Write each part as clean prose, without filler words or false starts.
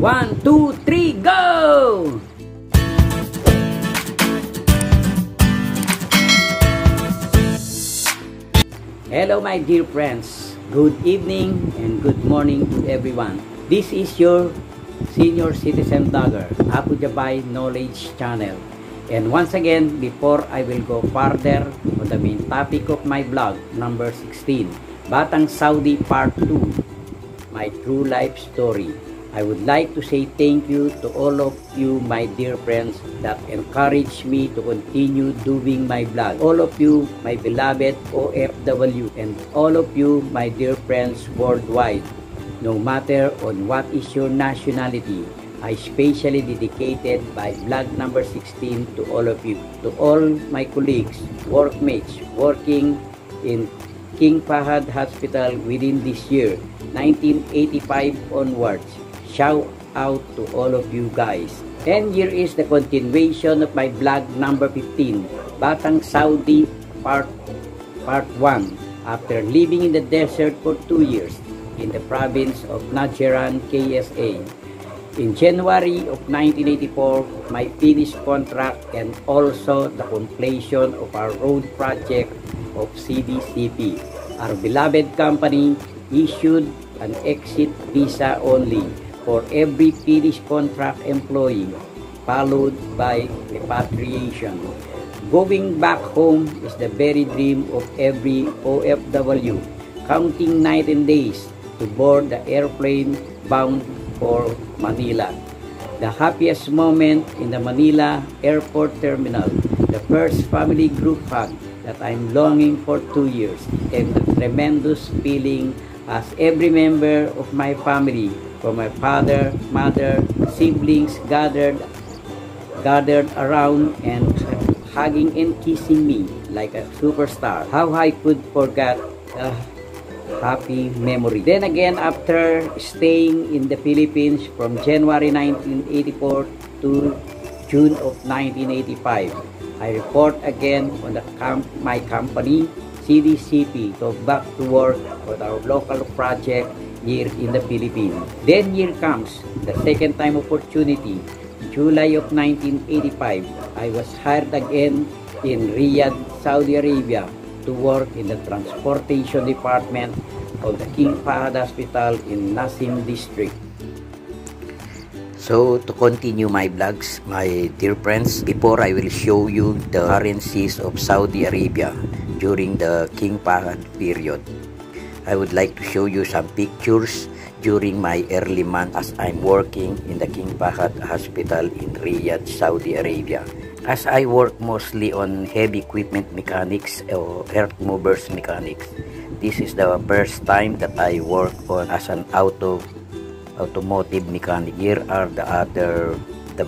1, 2, 3, go! Hello my dear friends. Good evening and good morning to everyone. This is your senior citizen blogger, Abu Jabay Knowledge Channel. And once again, before I will go further on the main topic of my blog, number 16, Batang Saudi Part 2, my true life story. I would like to say thank you to all of you, my dear friends, that encourage me to continue doing my blog. All of you, my beloved OFW, and all of you, my dear friends worldwide, no matter on what is your nationality, I specially dedicated my blog number 16 to all of you, to all my colleagues, workmates working in King Fahad Hospital within this year, 1985 onwards. Shout out to all of you guys. And here is the continuation of my blog number 15, Batang Saudi Part 1. After living in the desert for 2 years in the province of Najran, KSA. In January of 1984, my finished contract and also the completion of our road project of CDCP. Our beloved company issued an exit visa only for every finished contract employee, followed by repatriation. Going back home is the very dream of every OFW, counting night and days to board the airplane bound for Manila. The happiest moment in the Manila airport terminal, the first family group hug that I'm longing for 2 years, and the tremendous feeling as every member of my family, from my father, mother, siblings gathered around and hugging and kissing me like a superstar. How I could forget the happy memory. Then again, after staying in the Philippines from January 1984 to June of 1985, I report again on my company, CDCP, to back to work on our local project here in the Philippines. Then here comes the second time opportunity. July of 1985, I was hired again in Riyadh, Saudi Arabia, to work in the transportation department of the King Fahad Hospital in Nasim district. So to continue my vlogs, my dear friends, before I will show you the currencies of Saudi Arabia during the King Fahad period, I would like to show you some pictures during my early months as I'm working in the King Fahad Hospital in Riyadh, Saudi Arabia. As I work mostly on heavy equipment mechanics or earth movers mechanics, this is the first time that I work on as an automotive mechanic. Here are the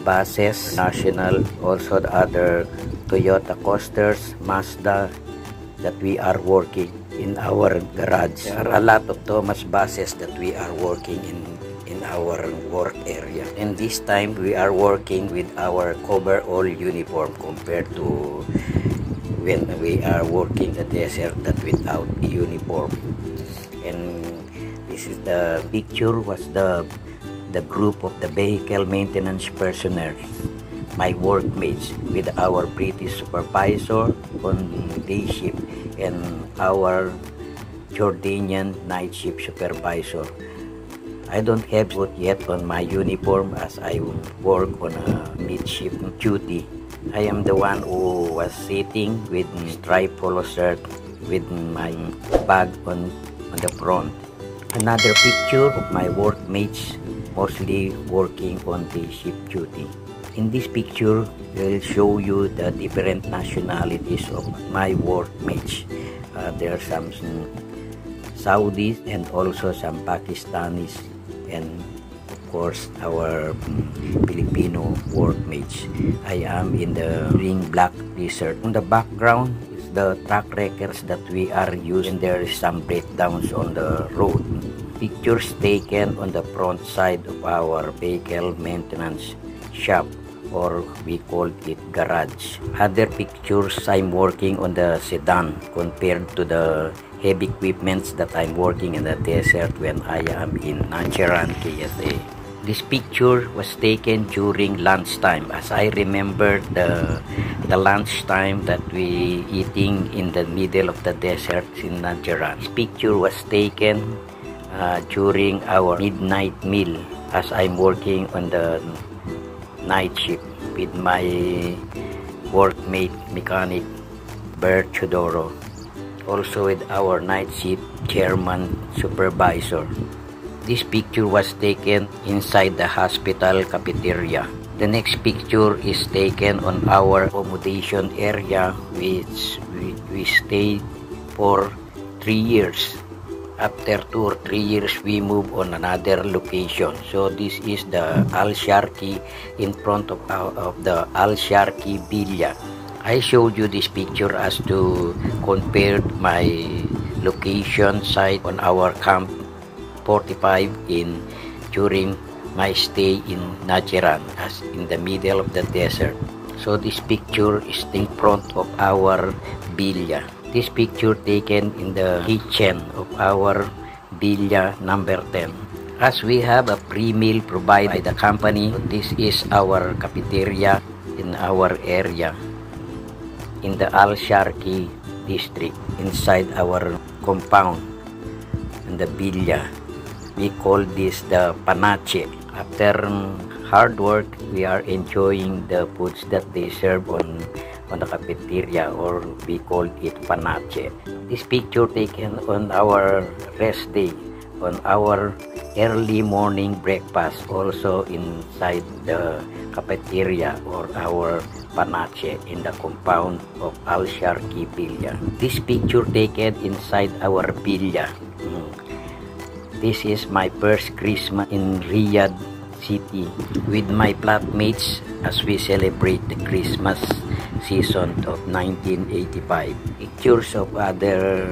buses, National, also the other Toyota Coasters, Mazda, that we are working in our garage. There are a lot of Thomas buses that we are working in our work area, and this time we are working with our coverall uniform compared to when we are working the desert that without uniform. And this is the picture was the group of the vehicle maintenance personnel, my workmates, with our British supervisor on day shift and our Jordanian night shift supervisor. I don't have it yet on my uniform as I work on a midship duty. I am the one who was sitting with striped polo shirt with my bag on the front. Another picture of my workmates mostly working on the ship duty. In this picture, I will show you the different nationalities of my workmates. There are some Saudis and also some Pakistanis, and of course our Filipino workmates. I am in the green black t-shirt. On the background is the track records that we are using. There is some breakdowns on the road. Pictures taken on the front side of our vehicle maintenance shop, or we call it garage. Other pictures, I'm working on the sedan compared to the heavy equipments that I'm working in the desert when I am in Najran, KSA. This picture was taken during lunchtime, as I remember the lunchtime that we eating in the middle of the desert in Najran. This picture was taken during our midnight meal, as I'm working on the night shift with my workmate mechanic Bert Chodoro, also with our night shift chairman supervisor. This picture was taken inside the hospital cafeteria. The next picture is taken on our accommodation area, which we stayed for 3 years. After 2 or 3 years, we move on another location. So this is the Al Sharqi, in front of the Al Sharqi Villa. I showed you this picture as to compare my location site on our Camp 45 during my stay in Najran, as in the middle of the desert. So this picture is in front of our villa. This picture taken in the kitchen of our villa number 10. As we have a free meal provided by the company, this is our cafeteria in our area in the Al Sharqi district, inside our compound in the villa. We call this the panache. After hard work, we are enjoying the foods that they serve on the cafeteria, or we call it panache. This picture taken on our rest day, on our early morning breakfast, also inside the cafeteria or our panache in the compound of Al Sharqi Villa. This picture taken inside our villa. This is my first Christmas in Riyadh City with my flatmates as we celebrate the Christmas season of 1985. Pictures of other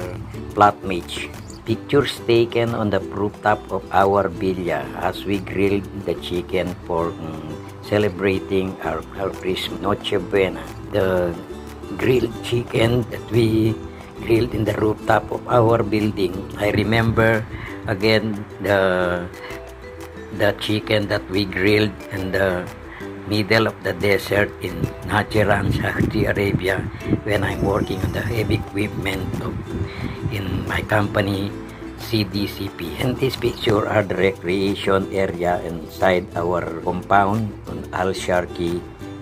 flatmates. Pictures taken on the rooftop of our villa as we grilled the chicken for celebrating our Christmas Noche Buena. The grilled chicken that we grilled in the rooftop of our building. I remember again the chicken that we grilled in the middle of the desert in Najran, Saudi Arabia, when I'm working on the heavy equipment in my company CDCP. And this picture are the recreation area inside our compound on Al Sharqi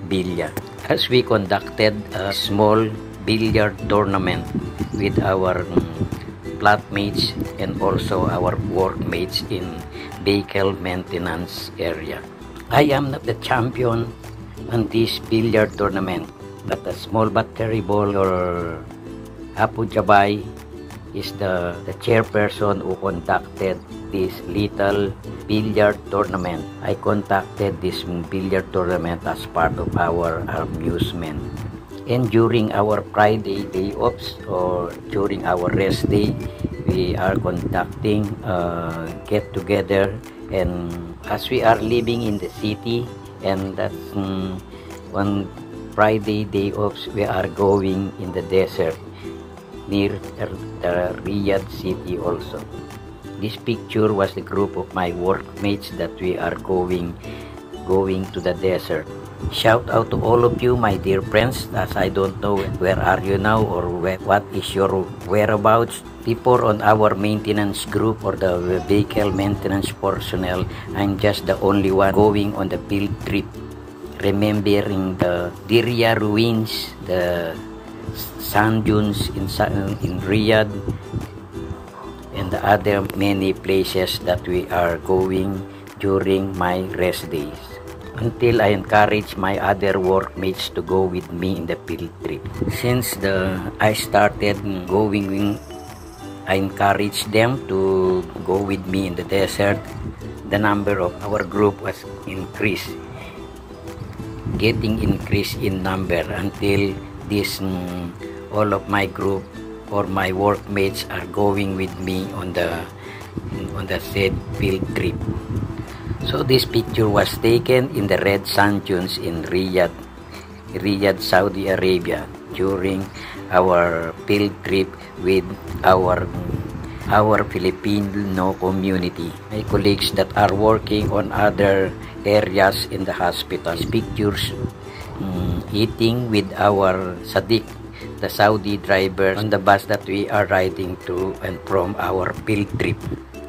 Villa, as we conducted a small billiard tournament with our flatmates and also our workmates in vehicle maintenance area. I am not the champion on this billiard tournament, but a small but terrible, or Abu Jabai, is the chairperson who conducted this little billiard tournament. I conducted this billiard tournament as part of our amusement. And during our Friday day offs, or during our rest day, we are conducting a get together. And as we are living in the city, and that's one Friday day offs, we are going in the desert near the Riyadh city also. This picture was the group of my workmates that we are going to the desert. Shout out to all of you, my dear friends, as I don't know where are you now, or what is your whereabouts. People on our maintenance group, or the vehicle maintenance personnel, I'm just the only one going on the field trip, remembering the Diriyah ruins, the sand dunes in Riyadh, and the other many places that we are going during my rest days, until I encourage my other workmates to go with me in the field trip. Since I started going, I encouraged them to go with me in the desert. The number of our group was getting increased in number, until this all of my group or my workmates are going with me on the said field trip. So this picture was taken in the red sand dunes in Riyadh, Saudi Arabia, during our field trip with our our Filipino community. My colleagues that are working on other areas in the hospital. These pictures eating with our Sadiq, the Saudi driver, on the bus that we are riding to and from our field trip.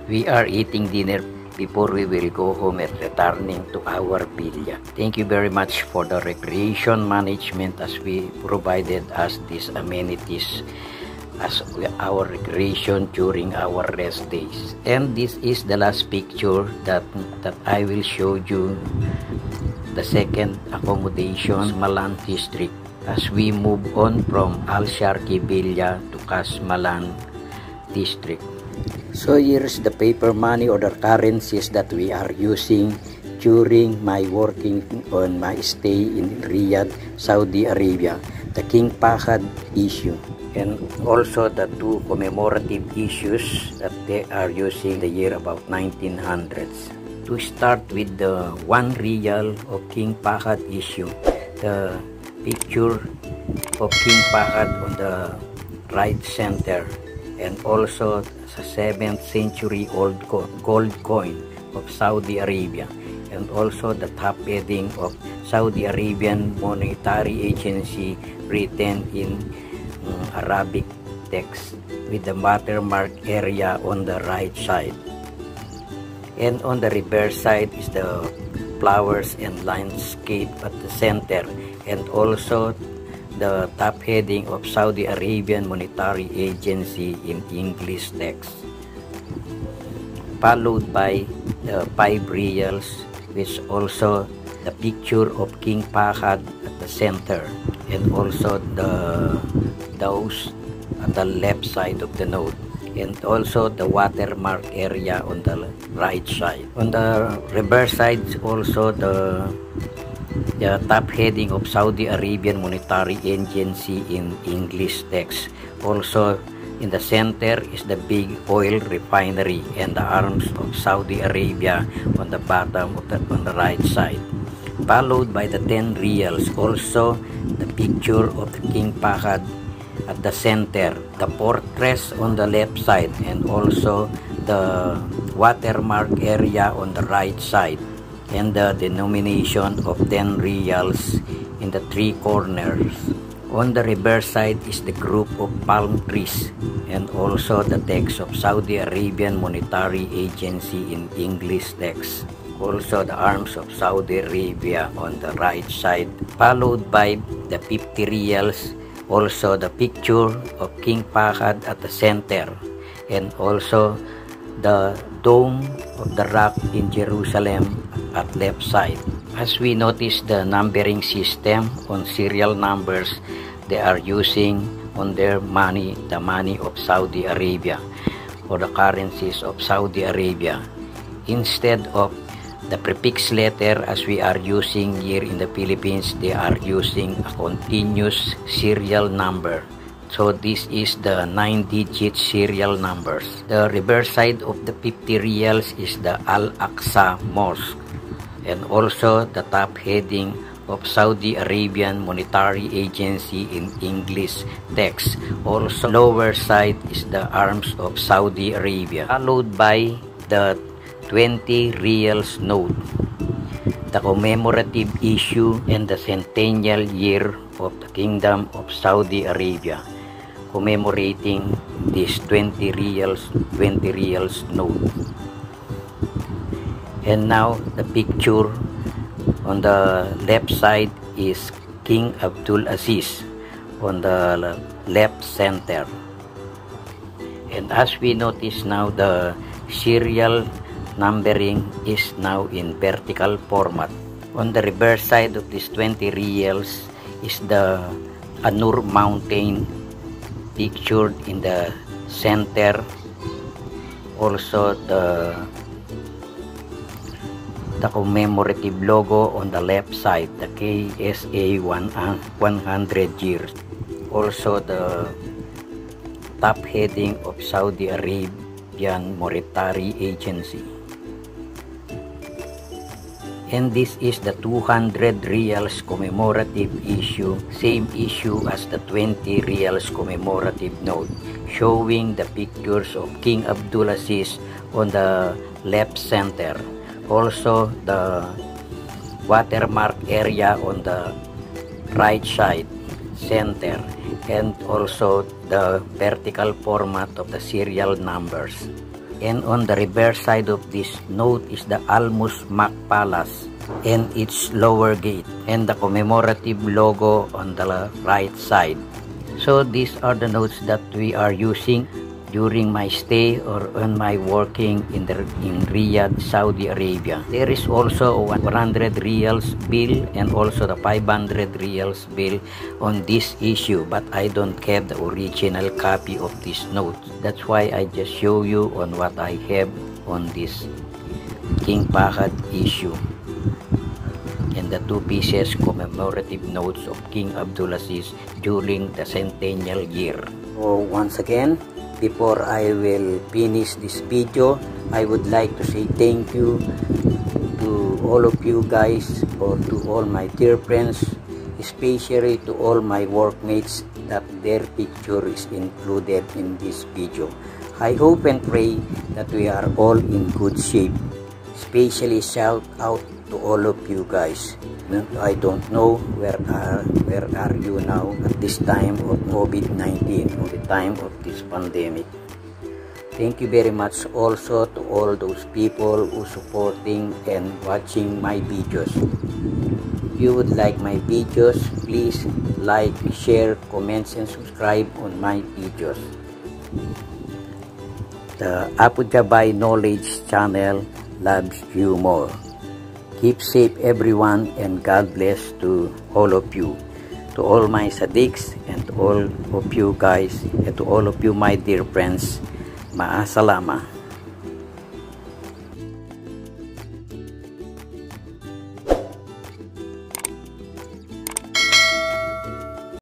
We are eating dinner before we will go home and returning to our villa. Thank you very much for the recreation management as we provided us these amenities as our recreation during our rest days. And this is the last picture that I will show you, the second accommodation, Malan district, as we move on from Al-Sharqi Villa to Kasmalan district. So here's the paper money or the currencies that we are using during my working on my stay in Riyadh, Saudi Arabia. The King Fahd issue, and also the two commemorative issues that they are using the year about 1900s. To start with the 1 riyal of King Fahd issue, the picture of King Fahd on the right center, and also the 7th century old gold coin of Saudi Arabia, and also the top heading of Saudi Arabian Monetary Agency written in Arabic text with the watermark area on the right side. And on the reverse side is the flowers and landscape at the center, and also the top heading of Saudi Arabian Monetary Agency in English text, followed by the 5 riyals, which also the picture of King Fahd at the center, and also those at the left side of the note, and also the watermark area on the right side. On the reverse side also the top heading of Saudi Arabian Monetary Agency in English text. Also in the center is the big oil refinery and the arms of Saudi Arabia on the bottom of on the right side, followed by the 10 riyals, also the picture of the King Fahd at the center, the fortress on the left side, and also the watermark area on the right side, and the denomination of 10 riyals in the 3 corners. On the reverse side is the group of palm trees, and also the text of Saudi Arabian Monetary Agency in English text. Also the arms of Saudi Arabia on the right side, followed by the 50 riyals, also the picture of King Fahd at the center, and also the dome of the rock in Jerusalem at left side. As we notice the numbering system on serial numbers they are using on their money, the money of Saudi Arabia, or the currencies of Saudi Arabia, instead of the prefix letter as we are using here in the Philippines, they are using a continuous serial number. So this is the 9-digit serial numbers. The reverse side of the 50 riyals is the Al-Aqsa Mosque, and also the top heading of Saudi Arabian Monetary Agency in English text. Also lower side is the arms of Saudi Arabia, followed by the 20 riyals note, the commemorative issue, and the centennial year of the Kingdom of Saudi Arabia, commemorating this 20 riyals note. And now the picture on the left side is King Abdul Aziz on the left center. And as we notice now, the serial numbering is now in vertical format. On the reverse side of this 20 riyals is the Anur mountain pictured in the center. Also the commemorative logo on the left side, the KSA 100 years. Also the top heading of Saudi Arabian Monetary Agency. And this is the 200 reals commemorative issue, same issue as the 20 reals commemorative note, showing the pictures of King Abdulaziz on the left center. Also the watermark area on the right side center, and also the vertical format of the serial numbers. And on the reverse side of this note is the Al Musmak Palace and its lower gate, and the commemorative logo on the right side. So these are the notes that we are using during my stay or on my working in Riyadh, Saudi Arabia. There is also a 100 reals bill and also the 500 reals bill on this issue, but I don't have the original copy of this note. That's why I just show you on what I have on this King Fahd issue and the 2 pieces commemorative notes of King Abdulaziz during the centennial year. So once again, before I will finish this video, I would like to say thank you to all of you guys, or to all my dear friends, especially to all my workmates that their picture is included in this video. I hope and pray that we are all in good shape. Especially shout out to all of you guys. I don't know where are you now at this time of COVID-19, or the time of this pandemic. Thank you very much also to all those people who supporting and watching my videos. If you would like my videos, please like, share, comments, and subscribe on my videos. The Abu Jabai Knowledge channel loves you more. Keep safe everyone, and God bless to all of you. To all my Sadiqs and to all of you guys, and to all of you my dear friends, Ma'asalama.